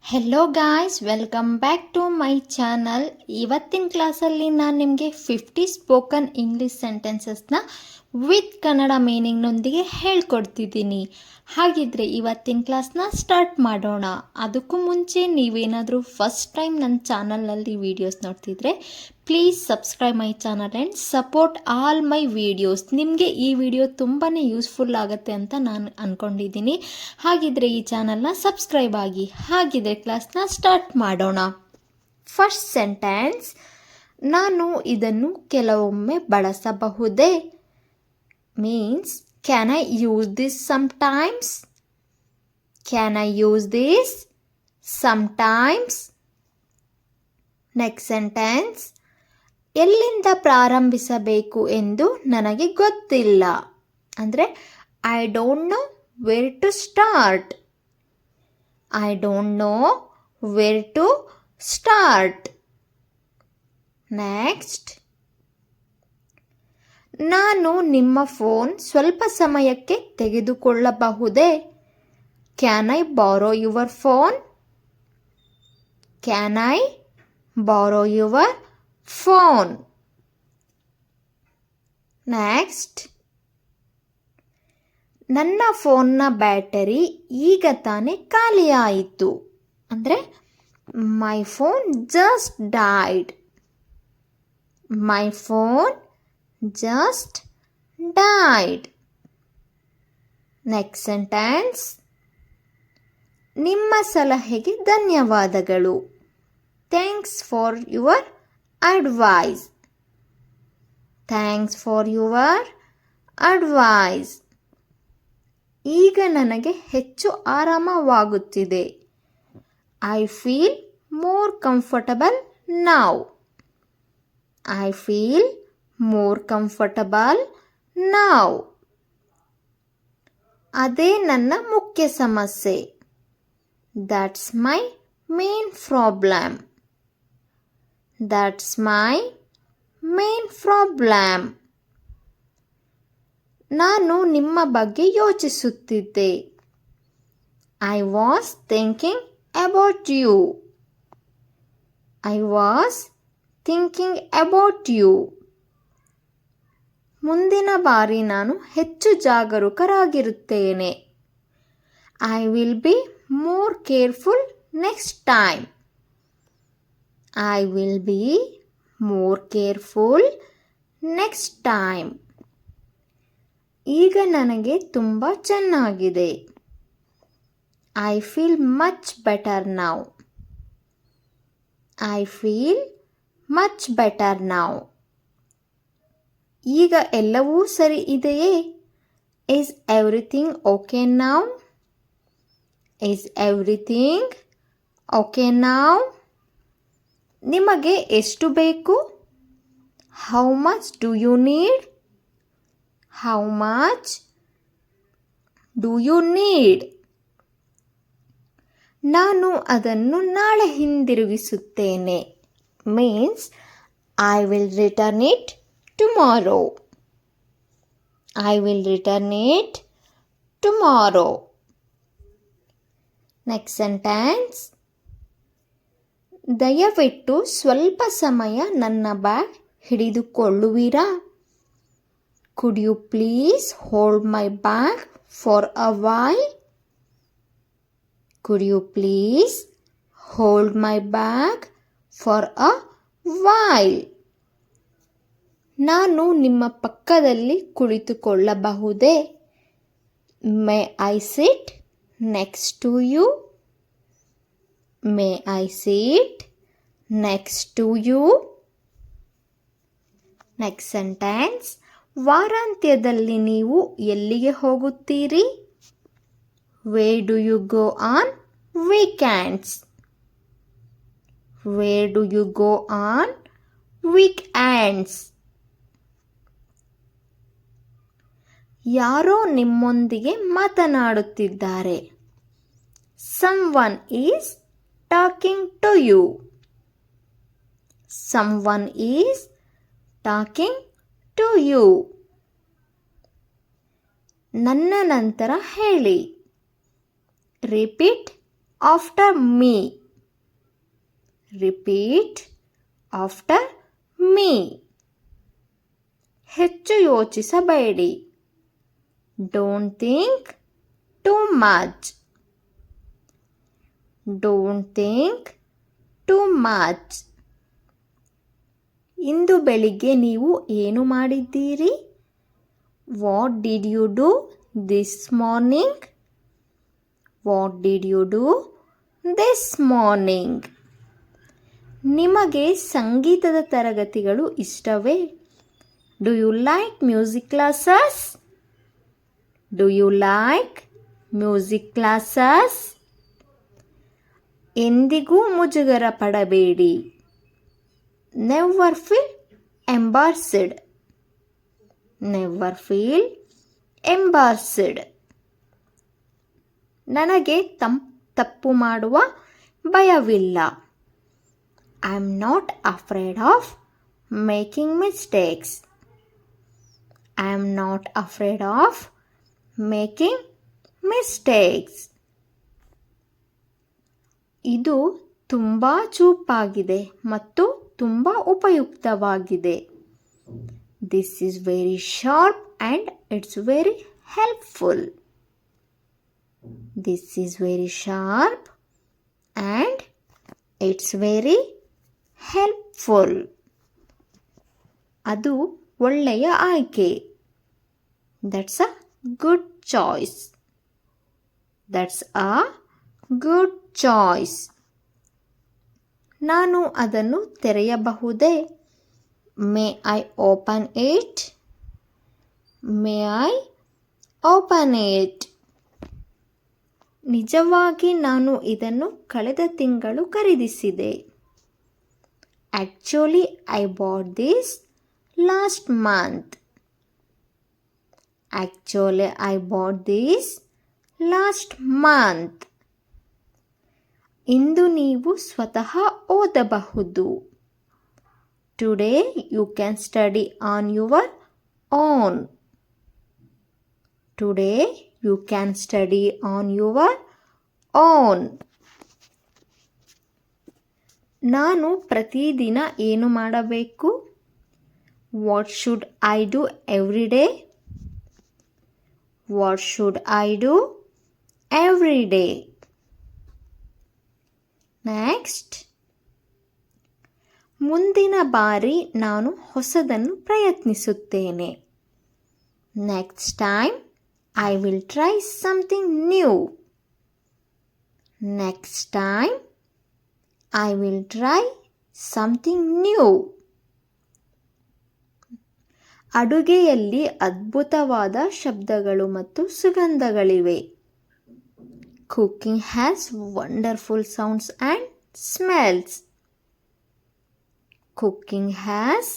Hello guys, welcome back to my channel. ಇವತ್ತಿನ ಕ್ಲಾಸಲ್ಲಿ ನಾನು ನಿಮಗೆ 50 ಸ್ಪೋಕನ್ ಇಂಗ್ಲೀಷ್ ಸೆಂಟೆನ್ಸಸ್ನ ವಿತ್ ಕನ್ನಡ ಮೀನಿಂಗ್ನೊಂದಿಗೆ ಹೇಳ್ಕೊಡ್ತಿದ್ದೀನಿ. ಹಾಗಿದ್ರೆ ಇವತ್ತಿನ ಕ್ಲಾಸ್ನ ಸ್ಟಾರ್ಟ್ ಮಾಡೋಣ. ಅದಕ್ಕೂ ಮುಂಚೆ ನೀವೇನಾದರೂ ಫಸ್ಟ್ ಟೈಮ್ ನನ್ನ ಚಾನಲ್ನಲ್ಲಿ ವೀಡಿಯೋಸ್ ನೋಡ್ತಿದ್ರೆ please subscribe my channel and support all my videos. ನಿಮಗೆ ಈ ವಿಡಿಯೋ ತುಂಬಾ ಯೂಸ್ಫುಲ್ ಆಗುತ್ತೆ ಅಂತ ನಾನು ಅಂದ್ಕೊಂಡಿದ್ದೀನಿ. ಹಾಗಿದ್ರೆ ಈ ಚಾನಲ್ನ ಸಬ್ಸ್ಕ್ರೈಬ್ ಆಗಿ. ಹಾಗಿದ್ರೆ ಕ್ಲಾಸ್ನ ಸ್ಟಾರ್ಟ್ ಮಾಡೋಣ. ಫಸ್ಟ್ ಸೆಂಟೆನ್ಸ್, ನಾನು ಇದನ್ನು ಕೆಲವೊಮ್ಮೆ ಬಳಸಬಹುದೇ means can I use this sometimes. Can I use this sometimes. Next sentence, ಎಲ್ಲಿಂದ ಪ್ರಾರಂಭಿಸಬೇಕು ಎಂದು ನನಗೆ ಗೊತ್ತಿಲ್ಲ. ಅಂದರೆ I don't know where to start. I don't know where to start. Next, ನಾನು ನಿಮ್ಮ ಫೋನ್ ಸ್ವಲ್ಪ ಸಮಯಕ್ಕೆ ತೆಗೆದುಕೊಳ್ಳಬಹುದೇ. Can I borrow your phone. Can I borrow your phone. Next, ನನ್ನ ಫೋನ್ನ ಬ್ಯಾಟರಿ ಈಗ ತಾನೇ ಖಾಲಿಯಾಯಿತು. ಅಂದರೆ my phone just died. My phone just died. Next sentence, ನಿಮ್ಮ ಸಲಹೆಗೆ ಧನ್ಯವಾದಗಳು. Thanks for your advice. Thanks for your advice. ಈಗ ನನಗೆ ಹೆಚ್ಚು ಆರಾಮವಾಗುತ್ತಿದೆ. I feel more comfortable now. I feel more comfortable now. ಅದೇ ನನ್ನ ಮುಖ್ಯ ಸಮಸ್ಯೆ. That's my main problem. That's my main problem. ನಾನು ನಿಮ್ಮ ಬಗ್ಗೆ ಯೋಚಿಸುತ್ತಿದ್ದೆ. I was thinking about you. I was thinking about you. ಮುಂದಿನ ಬಾರಿ ನಾನು ಹೆಚ್ಚು ಜಾಗರೂಕರಾಗಿರುತ್ತೇನೆ. I will be more careful next time. I will be more careful next time. ಈಗ ನನಗೆ ತುಂಬ ಚೆನ್ನಾಗಿದೆ. I feel much better now. I feel much better now. ಈಗ ಎಲ್ಲವೂ ಸರಿ ಇದೆಯೇ. Is everything okay now. Is everything okay now. ನಿಮಗೆ ಎಷ್ಟು ಬೇಕು. How much do you need. How much do you need. ನಾನು ಅದನ್ನು ನಾಳೆ ಹಿಂದಿರುಗಿಸುತ್ತೇನೆ. Means I will return it tomorrow. I will return it tomorrow. Next sentence, ದಯವಿಟ್ಟು ಸ್ವಲ್ಪ ಸಮಯ ನನ್ನ ಬ್ಯಾಗ್ ಹಿಡಿದುಕೊಳ್ಳುವಿರಾ. Could you please hold my bag for a while. Could you please hold my bag for a while. ನಾನು ನಿಮ್ಮ ಪಕ್ಕದಲ್ಲಿ ಕುಳಿತುಕೊಳ್ಳಬಹುದೇ. May I sit next to you. May I sit next to you. Next sentence, ವಾರಾಂತ್ಯದಲ್ಲಿ ನೀವು ಎಲ್ಲಿಗೆ ಹೋಗುತ್ತೀರಿ. Where do you go on weekends. Where do you go on weekends. ಯಾರೋ ನಿಮ್ಮೊಂದಿಗೆ ಮಾತನಾಡುತ್ತಿದ್ದಾರೆ. Someone is talking to you. Someone is talking to you. ನನ್ನ ನಂತರ ಹೇಳಿ. Repeat after me. Repeat after me. ಹೆಚ್ಚು ಯೋಚಿಸಬೇಡಿ. Don't think too much. Don't think too much. ಇಂದು ಬೆಳಿಗ್ಗೆ ನೀವು ಏನು ಮಾಡಿದ್ದೀರಿ? What did you do this morning? What did you do this morning? ನಿಮಗೆ ಸಂಗೀತದ ತರಗತಿಗಳು ಇಷ್ಟವೇ? Do you like music classes? Do you like music classes? ಎಂದಿಗೂ ಮುಜುಗರ ಪಡಬೇಡಿ. Never feel embarrassed. Never feel embarrassed. ನನಗೆ ತಪ್ಪು ಮಾಡುವ ಭಯವಿಲ್ಲ. I am not afraid of making mistakes. I am not afraid of making mistakes. ಇದು ತುಂಬ ಚೂಪಾಗಿದೆ ಮತ್ತು ತುಂಬ ಉಪಯುಕ್ತವಾಗಿದೆ. This is very sharp and it's very helpful. This is very sharp and it's very helpful. ಅದು ಒಳ್ಳೆಯ ಆಯ್ಕೆ. That's a good choice. That's a good choice. ನಾನು ಅದನ್ನು ತೆರೆಯಬಹುದೇ? May I open it? May I open it? ನಿಜವಾಗಿ ನಾನು ಇದನ್ನು ಕಳೆದ ತಿಂಗಳು ಖರೀದಿಸಿದೆ. Actually I bought this last month. Actually I bought this last month. ಇಂದು ನೀವು ಸ್ವತಃ ಓದಬಹುದು. Today you can study on your own. Today you can study on your own. ನಾನು ಪ್ರತಿದಿನ ಏನು ಮಾಡಬೇಕು? What should I do every day? What should I do every day? Next, ಮುಂದಿನ ಬಾರಿ ನಾನು ಹೊಸದನ್ನು ಪ್ರಯತ್ನಿಸುತ್ತೇನೆ. Next time I will try something new. Next time I will try something new. ಅಡುಗೆಯಲ್ಲಿ ಅದ್ಭುತವಾದ ಶಬ್ದಗಳು ಮತ್ತು ಸುಗಂಧಗಳಿವೆ. Cooking has wonderful sounds and smells. Cooking has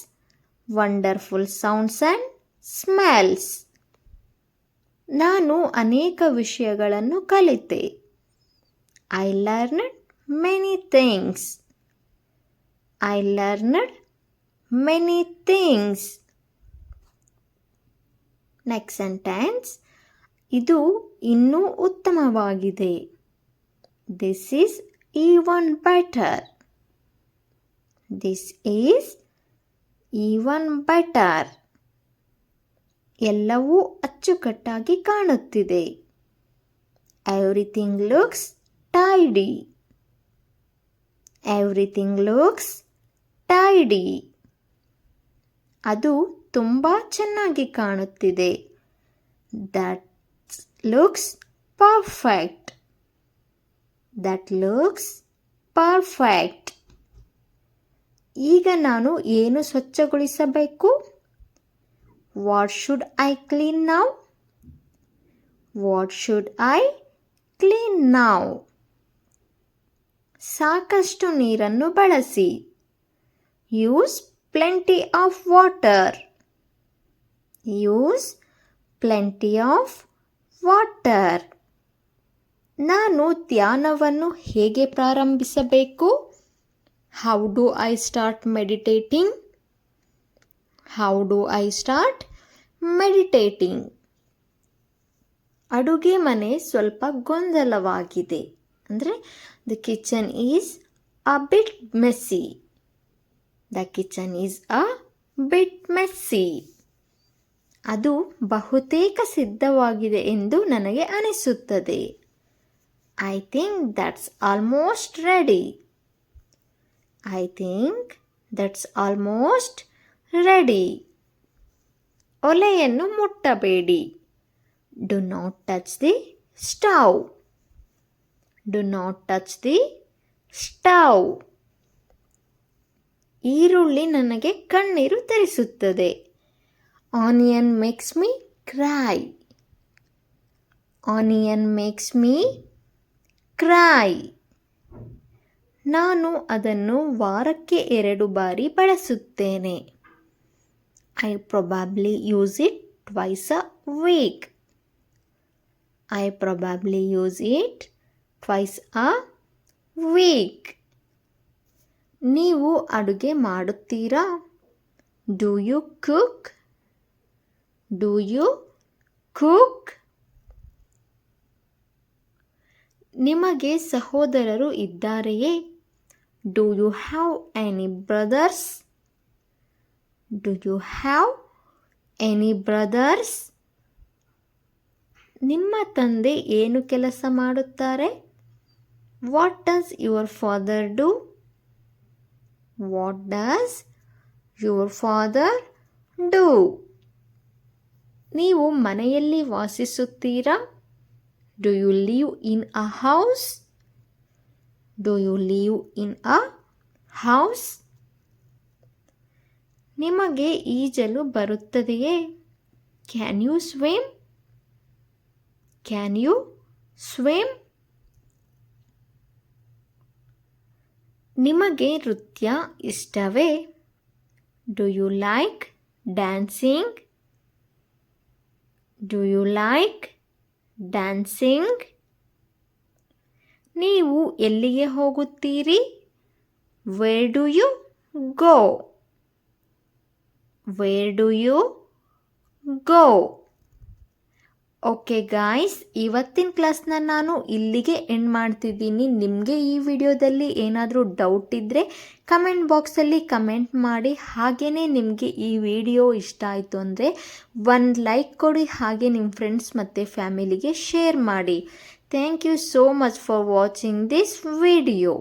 wonderful sounds and smells. ನಾನು ಅನೇಕ ವಿಷಯಗಳನ್ನು ಕಲಿತೆ. I learned many things. I learned many things. Next sentence. ಇದು ಇನ್ನೂ ಉತ್ತಮವಾಗಿದೆ. This is even better. This is even better. ಎಲ್ಲವೂ ಅಚ್ಚುಕಟ್ಟಾಗಿ ಕಾಣುತ್ತಿದೆ. Everything looks tidy. Everything looks tidy. ಅದು ತುಂಬ ಚೆನ್ನಾಗಿ ಕಾಣುತ್ತಿದೆ. That looks perfect. That looks perfect. ಈಗ ನಾನು ಏನು ಸ್ವಚ್ಛಗೊಳಿಸಬೇಕು? What should I clean now? What should I clean now? ಸಾಕಷ್ಟು ನೀರನ್ನು ಬಳಸಿ. Use plenty of water. Use plenty of water. ನಾನು ಧ್ಯಾನವನ್ನು ಹೇಗೆ ಪ್ರಾರಂಭಿಸಬೇಕು? How do I start meditating? How do I start meditating? ಅಡುಗೆ ಮನೆ ಸ್ವಲ್ಪ ಗೊಂದಲವಾಗಿದೆ. ಅಂದರೆ the kitchen is a bit messy. The kitchen is a bit messy. ಅದು ಬಹುತೇಕ ಸಿದ್ಧವಾಗಿದೆ ಎಂದು ನನಗೆ ಅನಿಸುತ್ತದೆ. I think that's almost ready. I think that's almost ready. ಒಲೆಯನ್ನು ಮುಟ್ಟಬೇಡಿ. Do not touch the stove. Do not touch the stove. ಈರುಳ್ಳಿ ನನಗೆ ಕಣ್ಣೀರು ತರಿಸುತ್ತದೆ. Onion makes me cry. Onion makes me cry. ನಾನು ಅದನ್ನು ವಾರಕ್ಕೆ 2 ಬಾರಿ ಬಳಸುತ್ತೇನೆ. I probably use it twice a week. I probably use it twice a week. ನೀವು ಅಡುಗೆ ಮಾಡುತ್ತೀರಾ? Do you cook? Do you cook? ನಿಮಗೆ ಸಹೋದರರು ಇದ್ದಾರೆಯೇ? Do you have any brothers? Do you have any brothers? ನಿಮ್ಮ ತಂದೆ ಏನು ಕೆಲಸ ಮಾಡುತ್ತಾರೆ? What does your father do? What does your father do? ನೀವು ಮನೆಯಲ್ಲಿ ವಾಸಿಸುತ್ತೀರಾ? Do you live in a house? Do you live in a house? ನಿಮಗೆ ಈಜಲು ಬರುತ್ತದೆಯೇ? Can you swim? Can you swim? ನಿಮಗೆ ನೃತ್ಯ ಇಷ್ಟವೇ? Do you like dancing? Do you like dancing? ನೀವು ಎಲ್ಲಿಗೆ ಹೋಗುತ್ತೀರಿ? Where do you go? Where do you go? Okay guys, ಇವತ್ತಿನ ಕ್ಲಾಸ್ನ ನಾನು ಇಲ್ಲಿಗೆ ಎಂಡ್ ಮಾಡ್ತಿದ್ದೀನಿ. ನಿಮಗೆ ಈ ವಿಡಿಯೋದಲ್ಲಿ ಏನಾದರೂ ಡೌಟ್ ಇದ್ದರೆ ಕಮೆಂಟ್ ಬಾಕ್ಸಲ್ಲಿ ಕಮೆಂಟ್ ಮಾಡಿ. ಹಾಗೆಯೇ ನಿಮಗೆ ಈ ವಿಡಿಯೋ ಇಷ್ಟ ಆಯಿತು ಅಂದರೆ ಒಂದು ಲೈಕ್ ಕೊಡಿ. ಹಾಗೆ ನಿಮ್ಮ ಫ್ರೆಂಡ್ಸ್ ಮತ್ತು ಫ್ಯಾಮಿಲಿಗೆ ಶೇರ್ ಮಾಡಿ. Thank you so much for watching this video.